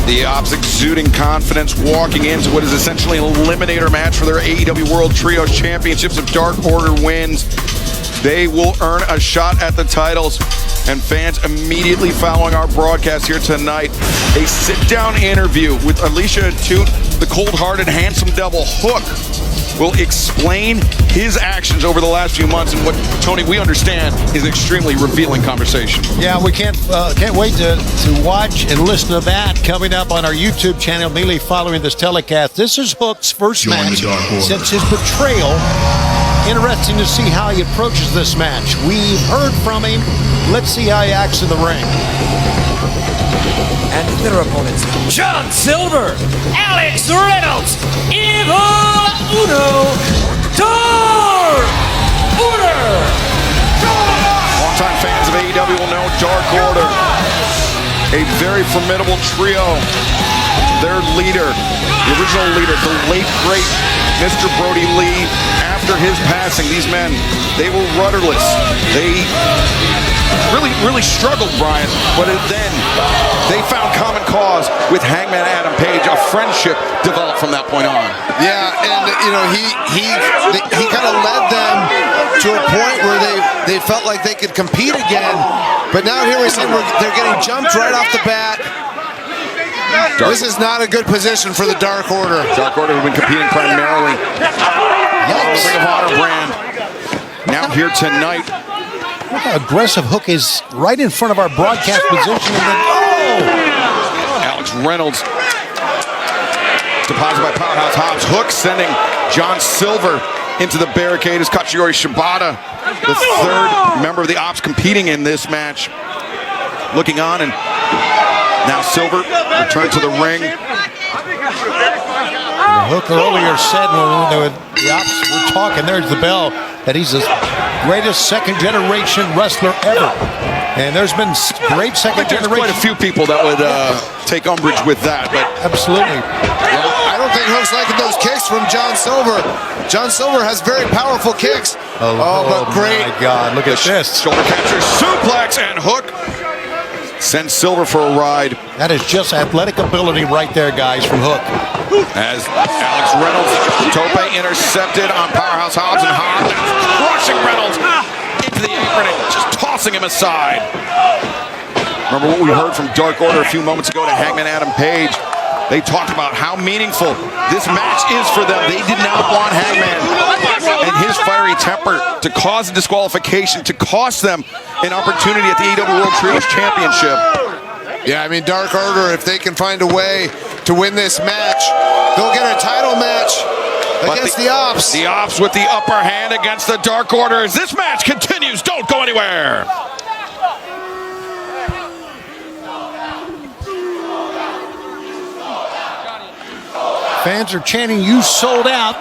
The Ops exuding confidence, walking into what is essentially an eliminator match for their AEW World Trios Championships. If Dark Order wins, they will earn a shot at the titles. And fans immediately following our broadcast here tonight, a sit-down interview with Alicia Toot, the cold-hearted, handsome devil Hook, will explain his actions over the last few months and what, Tony, we understand is an extremely revealing conversation. Yeah, we can't wait to watch and listen to that coming up on our YouTube channel immediately following this telecast. This is Hook's first match since his betrayal. Interesting to see how he approaches this match. We've heard from him. Let's see how he acts in the ring. And their opponents, John Silver, Alex Reynolds, Evil Uno, Dark Order. Longtime fans of AEW will know Dark Order, a very formidable trio. Their leader, the original leader, the late great Mr. Brody Lee. After his passing, these men, they were rudderless. They really struggled, Brian, but then they found common cause with Hangman Adam Page. A friendship developed from that point on. Yeah, and he kind of led them to a point where they felt like they could compete again. But now here we see they're getting jumped right off the bat. This is not a good position for the Dark Order. Dark Order have been competing primarily on the Ring of Honor brand. Now here tonight. Look how aggressive Hook is right in front of our broadcast position. And then, Alex Reynolds deposited by Powerhouse Hobbs. Hook sending John Silver into the barricade as Katsuyori Shibata, the third member of the Ops competing in this match, looking on, and now Silver returned to the ring. Hook earlier said when the Ops were talking, there's the bell, that he's the greatest second-generation wrestler ever. And there's been great second-generation. There's quite a few people that would take umbrage with that, but absolutely. I don't think Hook's liking those kicks from John Silver. John Silver has very powerful kicks. But great. My God, look at this. Shoulder capture, suplex, and Hook sends Silver for a ride. That is just athletic ability right there, guys, from Hook. As Alex Reynolds, Tope intercepted on Powerhouse Hobbs, and Hobbs crushing Reynolds into the apron and just tossing him aside. Remember what we heard from Dark Order a few moments ago to Hangman Adam Page. They talked about how meaningful this match is for them. They did not want Hangman and his fiery temper to cause a disqualification, to cost them an opportunity at the AEW World Trios Championship. Yeah, I mean, Dark Order, if they can find a way to win this match, they'll get a title match against the Ops. The Ops with the upper hand against the Dark Order as this match continues. Don't go anywhere. Fans are chanting, "You sold out."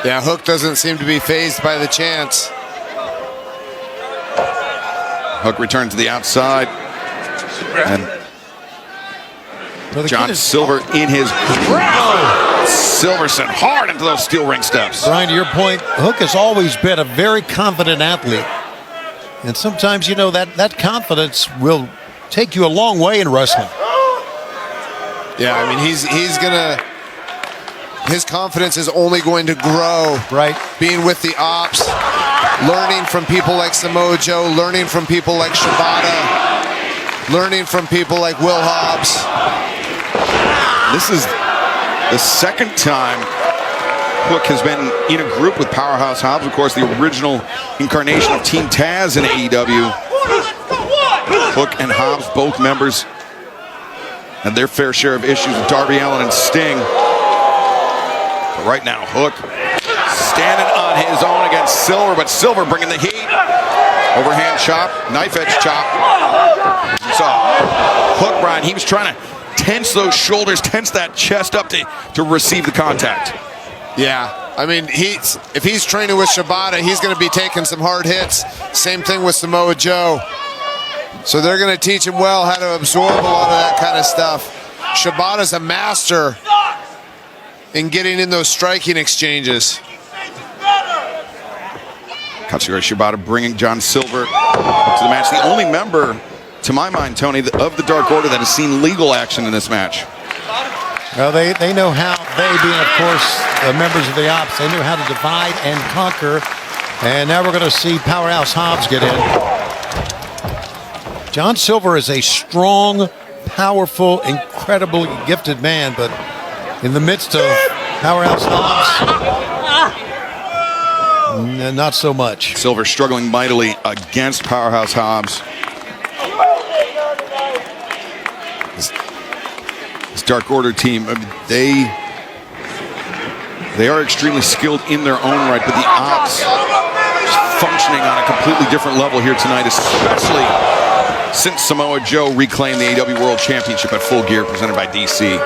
Yeah, Hook doesn't seem to be fazed by the chants. Hook returned to the outside. And John Silver in his grab. Silver sent hard into those steel ring steps. Brian, to your point, Hook has always been a very confident athlete. And sometimes, that confidence will take you a long way in wrestling. Yeah, I mean, his confidence is only going to grow. Right. Being with the Ops, learning from people like Samoa Joe, learning from people like Shibata, learning from people like Will Hobbs. This is the second time Hook has been in a group with Powerhouse Hobbs, of course, the original incarnation of Team Taz in AEW. Hook and Hobbs, both members, had their fair share of issues with Darby Allin and Sting. But right now, Hook standing on his own against Silver, but Silver bringing the heat. Overhand chop, knife edge chop. You saw Hook, Brian, he was trying to tense those shoulders, tense that chest up to receive the contact. Yeah, I mean, if he's training with Shibata, he's going to be taking some hard hits. Same thing with Samoa Joe. So they're going to teach him well how to absorb a lot of that kind of stuff. Shibata's a master in getting in those striking exchanges. Katsuyori Shibata bringing John Silver to the match. The only member, to my mind, Tony, of the Dark Order that has seen legal action in this match. Well, they know how, they being, of course, the members of the Ops, they know how to divide and conquer. And now we're going to see Powerhouse Hobbs get in. John Silver is a strong, powerful, incredibly gifted man, but in the midst of Powerhouse Hobbs, not so much. Silver struggling mightily against Powerhouse Hobbs. This Dark Order team, I mean, they are extremely skilled in their own right, but the Ops functioning on a completely different level here tonight, especially since Samoa Joe reclaimed the AEW World Championship at Full Gear presented by DC.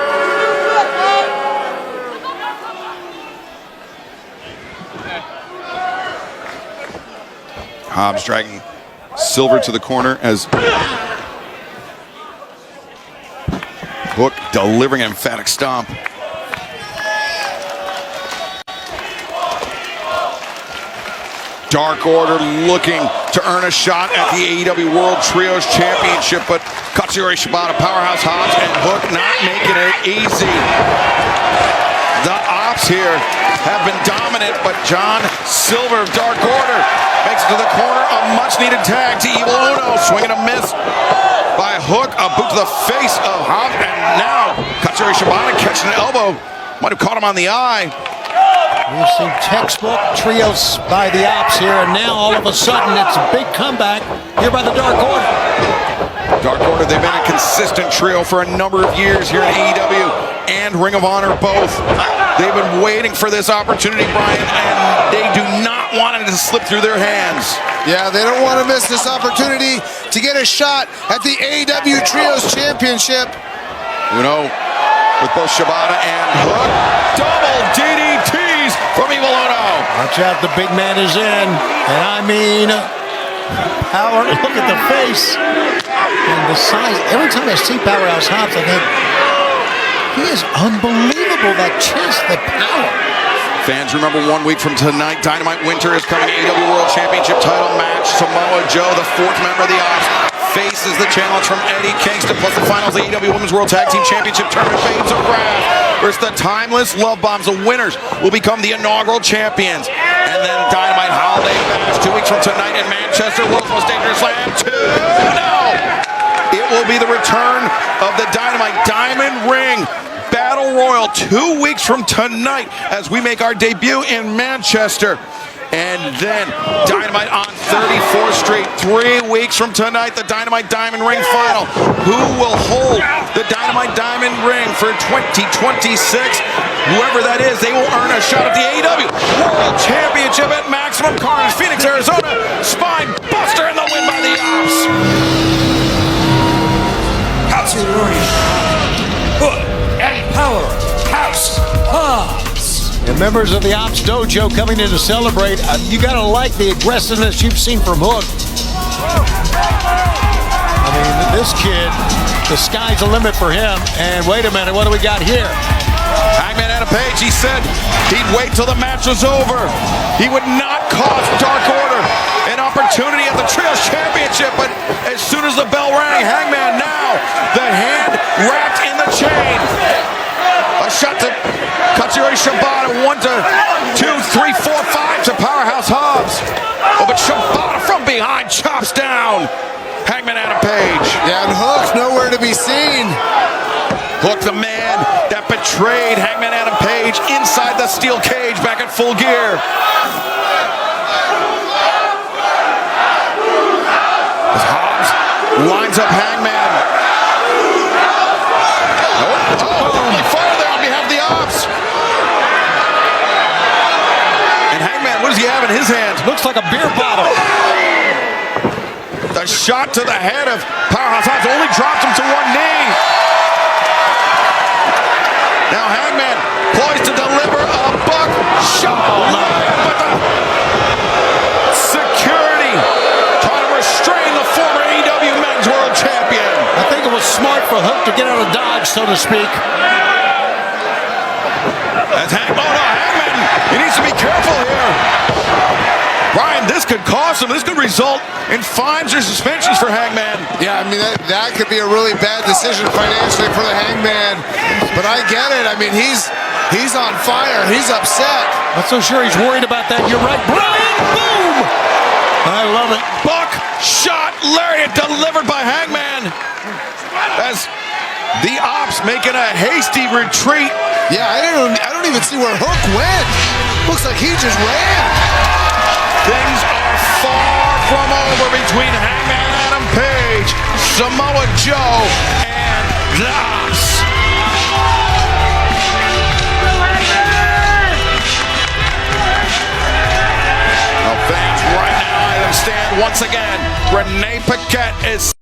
Hobbs dragging Silver to the corner as Hook delivering an emphatic stomp. Dark Order looking to earn a shot at the AEW World Trios Championship, but Katsuyori Shibata, Powerhouse Hobbs, and Hook not making it easy. The Ops here have been dominant, but John Silver of Dark Order makes it to the corner. A much-needed tag to Evil Uno, swinging a miss by Hook. A boot to the face of Hobbs, and now Katsuyori Shibata catching an elbow. Might have caught him on the eye. We've seen textbook trios by the Ops here, and now all of a sudden it's a big comeback here by the Dark Order. Dark Order, they've been a consistent trio for a number of years here in AEW and Ring of Honor both. They've been waiting for this opportunity, Brian, and they do not want it to slip through their hands. Yeah, they don't want to miss this opportunity to get a shot at the AEW Trios Championship. Uno with both Shibata and Hook. Double DDTs from Evil Uno. Watch out, the big man is in. And I mean, power, look at the face. And the size. Every time I see Powerhouse Hobbs, I think, he is unbelievable, that chest, the power. Fans, remember 1 week from tonight, Dynamite Winter is coming. AEW World Championship title match. Samoa Joe, the fourth member of the Ops, faces the challenge from Eddie Kingston, plus the finals of the AEW Women's World Tag Team Championship Tournament. Babes of Wrath versus the Timeless Love Bombs. The winners will become the inaugural champions. And then Dynamite Holiday Bash 2 weeks from tonight in Manchester. World's Most Dangerous Slam 2. No! It will be the return of the Dynamite Diamond Ring Battle Royal 2 weeks from tonight as we make our debut in Manchester. And then Dynamite on 34th Street 3 weeks from tonight, the Dynamite Diamond Ring final. Who will hold the Dynamite Diamond Ring for 2026? Whoever that is, they will earn a shot at the AEW World Championship at Maximum Carnage, Phoenix, Arizona. Spine buster in the win by the Ops. Katsuyori Hook and Powerhouse Hobbs. And members of the Ops Dojo coming in to celebrate. You got to like the aggressiveness you've seen from Hook. I mean, this kid, the sky's the limit for him. And wait a minute, what do we got here? Hangman Adam Page, he said he'd wait till the match was over. He would not cost Dark Order an opportunity at the Trios Championship, but as soon as the bell rang, Hangman now, the hand wrapped in the chain. A shot to Katsuyori Shibata, 1, 2, 3, 4, 5 to Powerhouse Hobbs. Oh, but Shibata from behind chops down Hangman Adam Page. Yeah, and Hook's nowhere to be seen. Hook, the man that betrayed Hangman Adam Page inside the steel cage back at Full Gear. As Hobbs lines up Hangman. He fired there on behalf of the Ops. And Hangman, what does he have in his hands? Looks like a beer bottle. The shot to the head of Powerhouse Hobbs only dropped him to one knee. Now Hangman poised to deliver a buck shot. But the security trying to restrain the former AEW Men's World Champion. I think it was smart for Hook to get out of dodge, so to speak. That's Hangman. Oh no, Hangman. He needs to be careful here. Brian, this could cost him. This could result in fines or suspensions for Hangman. Yeah, I mean, that could be a really bad decision financially for the Hangman. But I get it. I mean, he's on fire. He's upset. Not so sure he's worried about that. You're right, Brian. Boom! I love it. Buck shot lariat delivered by Hangman. As the Ops making a hasty retreat. Yeah, I don't even see where Hook went. Looks like he just ran. Things are far from over between Hangman Adam Page, Samoa Joe, and the Ops. Now fans right now, I understand once again, Renee Paquette is